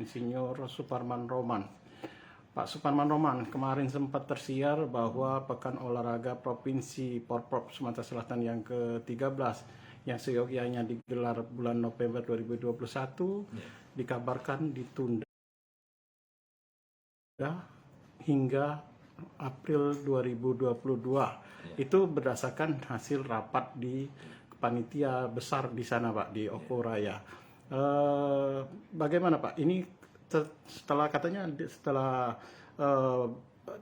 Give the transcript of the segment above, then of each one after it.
Insinyur Suparman Roman. Pak Suparman Roman, kemarin sempat tersiar bahwa Pekan Olahraga Provinsi Porprov Sumatera Selatan yang ke-13 yang seyogyanya digelar bulan November 2021 dikabarkan ditunda hingga April 2022. Itu berdasarkan hasil rapat di panitia besar di sana, Pak, di Oku Raya. Bagaimana, Pak? Ini setelah katanya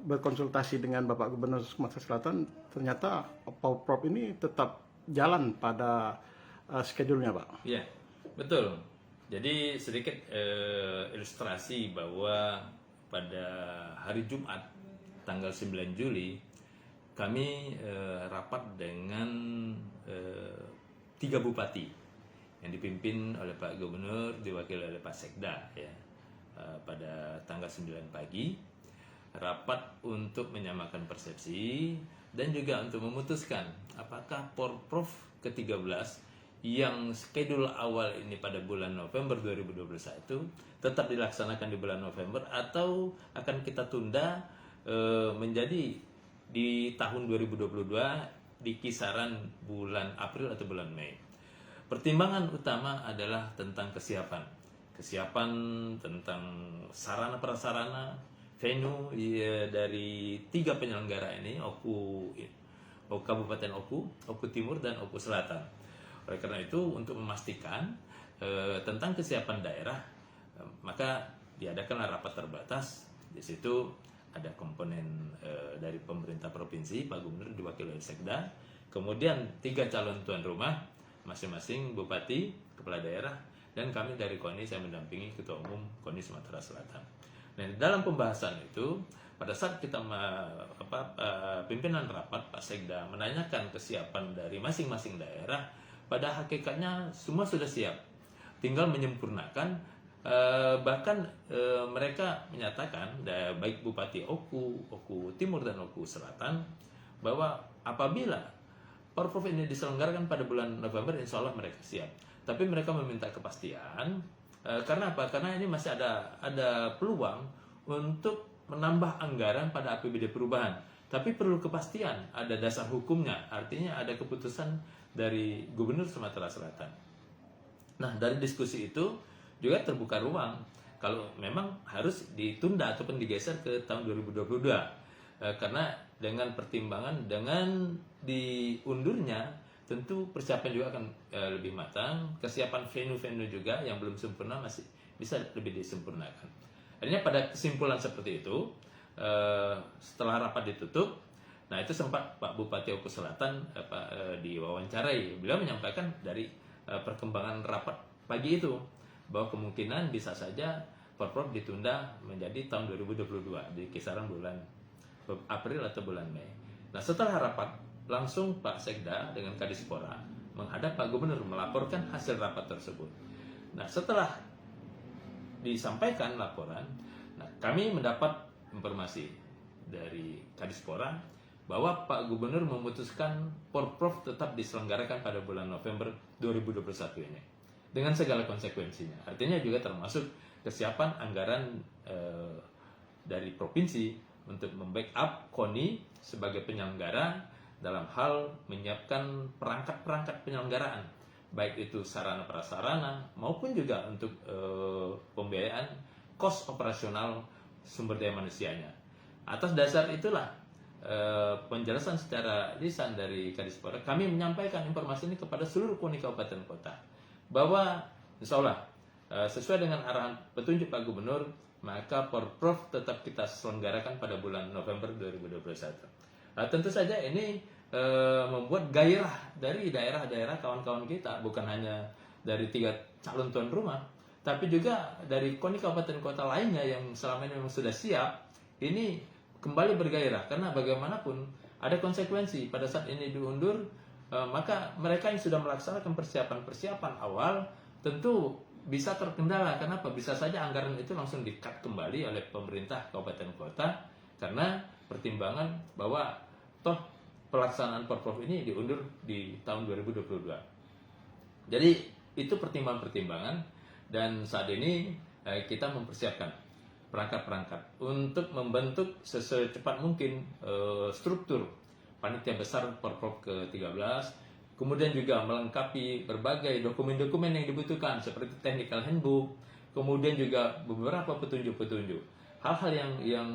berkonsultasi dengan Bapak Gubernur Sumatera Selatan, ternyata Porprov ini tetap jalan pada schedule-nya, Pak. Iya, betul. Jadi sedikit ilustrasi bahwa pada hari Jumat tanggal 9 Juli kami rapat dengan 3 bupati yang dipimpin oleh Pak Gubernur, diwakili oleh Pak Sekda ya. Pada tanggal 9 pagi rapat untuk menyamakan persepsi dan juga untuk memutuskan apakah Porprov ke-13 yang schedule awal ini pada bulan November 2021 tetap dilaksanakan di bulan November atau akan kita tunda menjadi di tahun 2022 di kisaran bulan April atau bulan Mei. Pertimbangan utama adalah tentang kesiapan tentang sarana prasarana venue dari 3 penyelenggara ini, Kabupaten Oku Timur dan Oku Selatan. Oleh karena itu untuk memastikan tentang kesiapan daerah maka diadakanlah rapat terbatas. Di situ ada komponen dari pemerintah provinsi, Pak Gubernur diwakili oleh Sekda, kemudian 3 calon tuan rumah, masing-masing bupati, kepala daerah, dan kami dari KONI, saya mendampingi Ketua Umum KONI Sumatera Selatan. Nah, dalam pembahasan itu, pada saat kita pimpinan rapat, Pak Sekda menanyakan kesiapan dari masing-masing daerah, pada hakikatnya semua sudah siap, tinggal menyempurnakan. Bahkan mereka menyatakan, baik Bupati Oku Timur dan Oku Selatan, bahwa apabila Porprov ini diselenggarakan pada bulan November, insya Allah mereka siap. Tapi mereka meminta kepastian, karena apa? Karena ini masih ada peluang untuk menambah anggaran pada APBD perubahan. Tapi perlu kepastian, ada dasar hukumnya, artinya ada keputusan dari Gubernur Sumatera Selatan. Nah, dari diskusi itu juga terbuka ruang kalau memang harus ditunda ataupun digeser ke tahun 2022. Karena dengan pertimbangan, dengan diundurnya, tentu persiapan juga akan lebih matang. Kesiapan venue-venue juga yang belum sempurna masih bisa lebih disempurnakan. Akhirnya pada kesimpulan seperti itu, setelah rapat ditutup, nah itu sempat Pak Bupati Oku Selatan diwawancarai. Beliau menyampaikan dari perkembangan rapat pagi itu bahwa kemungkinan bisa saja Porprov ditunda menjadi tahun 2022 di kisaran bulan April atau bulan Mei. Nah, setelah rapat, langsung Pak Sekda dengan Kadispora menghadap Pak Gubernur melaporkan hasil rapat tersebut. Nah, setelah disampaikan laporan, nah, kami mendapat informasi dari Kadispora bahwa Pak Gubernur memutuskan Porprov tetap diselenggarakan pada bulan November 2021 ini dengan segala konsekuensinya. Artinya juga termasuk kesiapan anggaran dari provinsi untuk membackup KONI sebagai penyelenggara dalam hal menyiapkan perangkat-perangkat penyelenggaraan, baik itu sarana prasarana maupun juga untuk pembiayaan kos operasional sumber daya manusianya. Atas dasar itulah penjelasan secara lisan dari Kadispora, kami menyampaikan informasi ini kepada seluruh KONI kabupaten kota bahwa insya Allah sesuai dengan arahan petunjuk Pak Gubernur, maka Porprov tetap kita selenggarakan pada bulan November 2021. Nah, tentu saja ini membuat gairah dari daerah-daerah kawan-kawan kita, bukan hanya dari 3 calon tuan rumah, tapi juga dari KONI kabupaten kota lainnya yang selama ini memang sudah siap, ini kembali bergairah. Karena bagaimanapun ada konsekuensi pada saat ini diundur, maka mereka yang sudah melaksanakan persiapan-persiapan awal tentu bisa terkendala. Kenapa? Bisa saja anggaran itu langsung di-cut kembali oleh pemerintah kabupaten kota karena pertimbangan bahwa toh pelaksanaan Porprov ini diundur di tahun 2022. Jadi itu pertimbangan-pertimbangan, dan saat ini kita mempersiapkan perangkat-perangkat untuk membentuk secepat mungkin struktur panitia besar Porprov ke-13, kemudian juga melengkapi berbagai dokumen-dokumen yang dibutuhkan seperti technical handbook, kemudian juga beberapa petunjuk-petunjuk. Hal-hal yang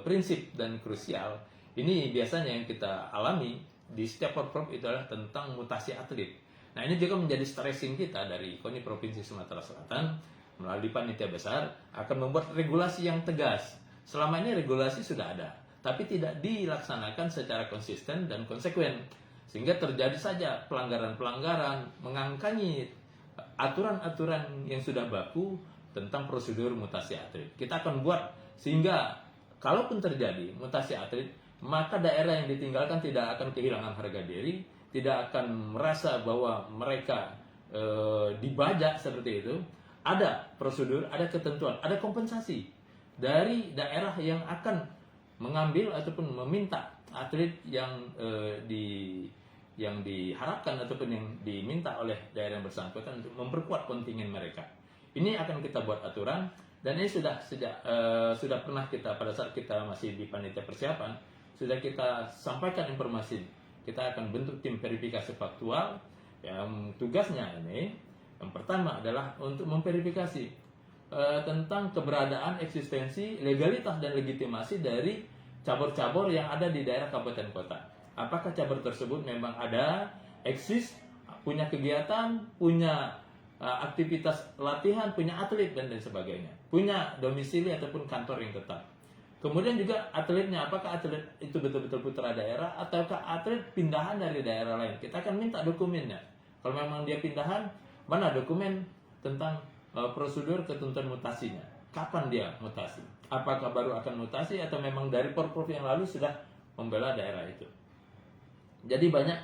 prinsip dan krusial ini biasanya yang kita alami di setiap Porprov itu adalah tentang mutasi atlet. Nah, ini juga menjadi stressing kita dari KONI Provinsi Sumatera Selatan melalui panitia besar akan membuat regulasi yang tegas. Selama ini regulasi sudah ada, tapi tidak dilaksanakan secara konsisten dan konsekuen, sehingga terjadi saja pelanggaran-pelanggaran, mengangkangi aturan-aturan yang sudah baku tentang prosedur mutasi atlet. Kita akan buat sehingga kalaupun terjadi mutasi atlet, maka daerah yang ditinggalkan tidak akan kehilangan harga diri, tidak akan merasa bahwa mereka dibajak seperti itu. Ada prosedur, ada ketentuan, ada kompensasi dari daerah yang akan mengambil ataupun meminta atlet yang diharapkan ataupun yang diminta oleh daerah yang bersangkutan untuk memperkuat kontingen mereka. Ini akan kita buat aturan, dan ini sudah pernah kita pada saat kita masih di panitia persiapan sudah kita sampaikan informasi. Kita akan bentuk tim verifikasi faktual yang tugasnya ini yang pertama adalah untuk memverifikasi tentang keberadaan, eksistensi, legalitas dan legitimasi dari cabur-cabur yang ada di daerah kabupaten kota. Apakah cabur tersebut memang ada, eksis, punya kegiatan, punya aktivitas latihan, punya atlet dan lain sebagainya, punya domisili ataupun kantor yang tetap. Kemudian juga atletnya, apakah atlet itu betul-betul putra daerah ataukah atlet pindahan dari daerah lain. Kita akan minta dokumennya. Kalau memang dia pindahan, mana dokumen tentang prosedur ketentuan mutasinya? Kapan dia mutasi? Apakah baru akan mutasi atau memang dari Porprov yang lalu sudah membela daerah itu? Jadi banyak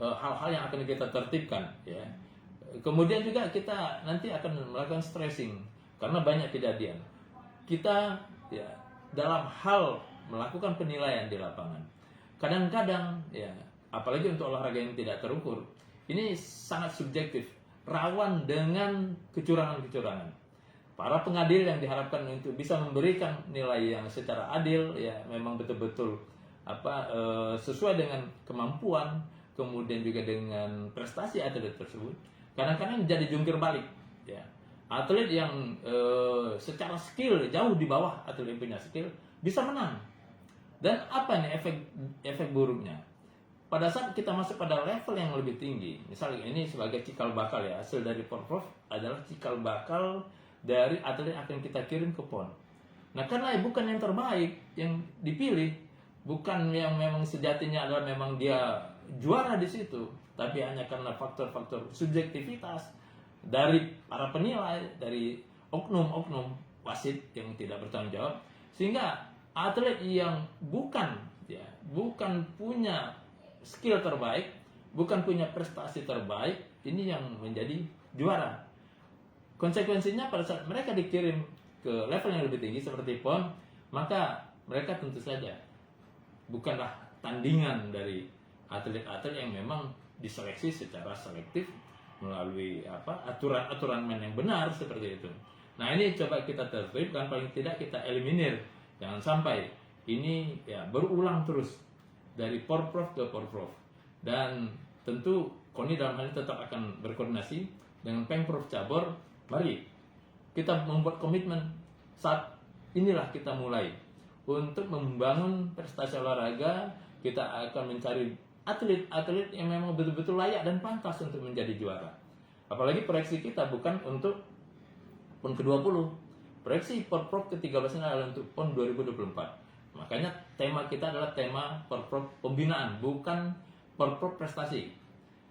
hal-hal yang akan kita tertibkan, ya. Kemudian juga kita nanti akan melakukan stressing karena banyak kejadian. Kita ya dalam hal melakukan penilaian di lapangan, kadang-kadang ya apalagi untuk olahraga yang tidak terukur, ini sangat subjektif, rawan dengan kecurangan-kecurangan. Para pengadil yang diharapkan untuk bisa memberikan nilai yang secara adil, ya memang betul-betul sesuai dengan kemampuan, kemudian juga dengan prestasi atlet tersebut, kadang-kadang jadi jungkir balik, ya. Atlet yang secara skill jauh di bawah atlet yang punya skill bisa menang. Dan apa nih efek buruknya? Pada saat kita masuk pada level yang lebih tinggi, misalnya ini sebagai cikal bakal, ya, hasil dari Porprov adalah cikal bakal dari atlet yang akan kita kirim ke PON. Nah, karena bukan yang terbaik yang dipilih, bukan yang memang sejatinya adalah memang dia juara di situ, tapi hanya karena faktor-faktor subjektivitas dari para penilai, dari oknum-oknum wasit yang tidak bertanggung jawab, sehingga atlet yang bukan punya skill terbaik, bukan punya prestasi terbaik, ini yang menjadi juara. Konsekuensinya pada saat mereka dikirim ke level yang lebih tinggi seperti PON, maka mereka tentu saja bukanlah tandingan dari atlet-atlet yang memang diseleksi secara selektif melalui aturan-aturan main yang benar seperti itu. Nah, ini coba kita tertibkan, paling tidak kita eliminir, jangan sampai ini ya berulang terus dari Porprov ke Porprov. Dan tentu KONI dalam hal ini tetap akan berkoordinasi dengan Pemprov Cabur. Mari kita membuat komitmen saat inilah kita mulai untuk membangun prestasi olahraga. Kita akan mencari atlet-atlet yang memang betul-betul layak dan pantas untuk menjadi juara. Apalagi proyeksi kita bukan untuk PON ke-20. Proyeksi Porprov ke-13 ini adalah untuk PON 2024. Makanya tema kita adalah tema Porprov pembinaan, bukan Porprov prestasi.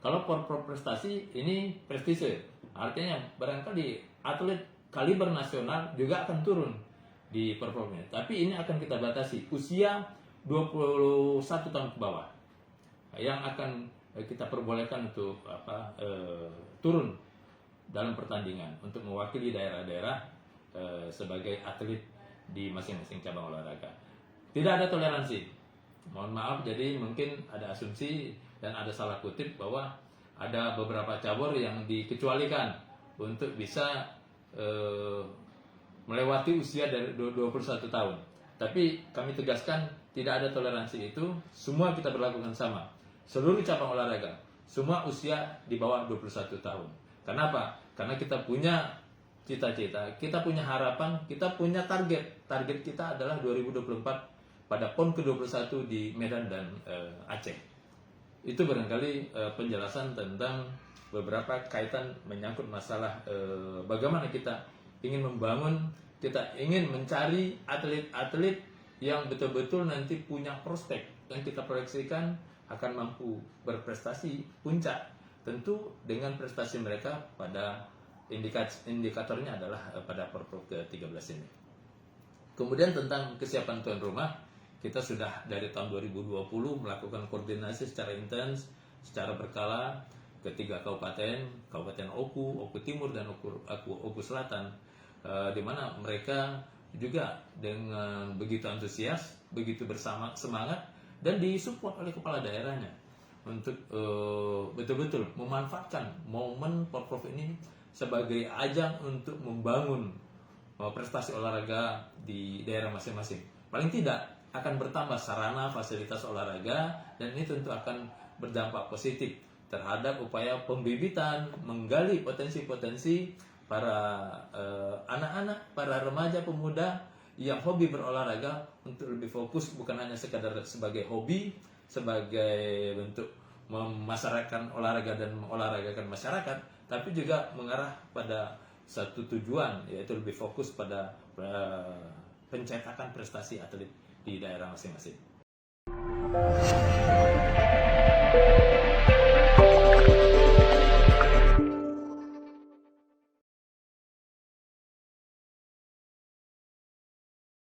Kalau Porprov prestasi ini prestise, artinya barangkali atlet kaliber nasional juga akan turun di Porprovnya. Tapi ini akan kita batasi usia 21 tahun ke bawah yang akan kita perbolehkan untuk turun dalam pertandingan untuk mewakili daerah-daerah sebagai atlet di masing-masing cabang olahraga. Tidak ada toleransi. Mohon maaf, jadi mungkin ada asumsi dan ada salah kutip bahwa ada beberapa cabur yang dikecualikan untuk bisa melewati usia dari 21 tahun. Tapi kami tegaskan tidak ada toleransi itu, semua kita berlakukan sama. Seluruh cabang olahraga, semua usia di bawah 21 tahun. Kenapa? Karena kita punya cita-cita, kita punya harapan, kita punya target. Target kita adalah 2024 pada PON ke-21 di Medan dan Aceh. Itu barangkali penjelasan tentang beberapa kaitan menyangkut masalah bagaimana kita ingin membangun, kita ingin mencari atlet-atlet yang betul-betul nanti punya prospek yang kita proyeksikan akan mampu berprestasi puncak, tentu dengan prestasi mereka pada indikatornya adalah pada Porprov ke-13 ini. Kemudian tentang kesiapan tuan rumah, kita sudah dari tahun 2020 melakukan koordinasi secara intens, secara berkala ke 3 kabupaten, Kabupaten Oku, Oku Timur dan Oku Selatan, di mana mereka juga dengan begitu antusias, begitu semangat dan disupport oleh kepala daerahnya untuk betul-betul memanfaatkan momen Porprov ini sebagai ajang untuk membangun prestasi olahraga di daerah masing-masing. Paling tidak akan bertambah sarana fasilitas olahraga dan ini tentu akan berdampak positif terhadap upaya pembibitan, menggali potensi-potensi para anak-anak, para remaja pemuda yang hobi berolahraga untuk lebih fokus bukan hanya sekadar sebagai hobi, sebagai bentuk memasyarakatkan olahraga dan mengolahragakan masyarakat, tapi juga mengarah pada satu tujuan, yaitu lebih fokus pada pencetakan prestasi atlet di daerah masing-masing.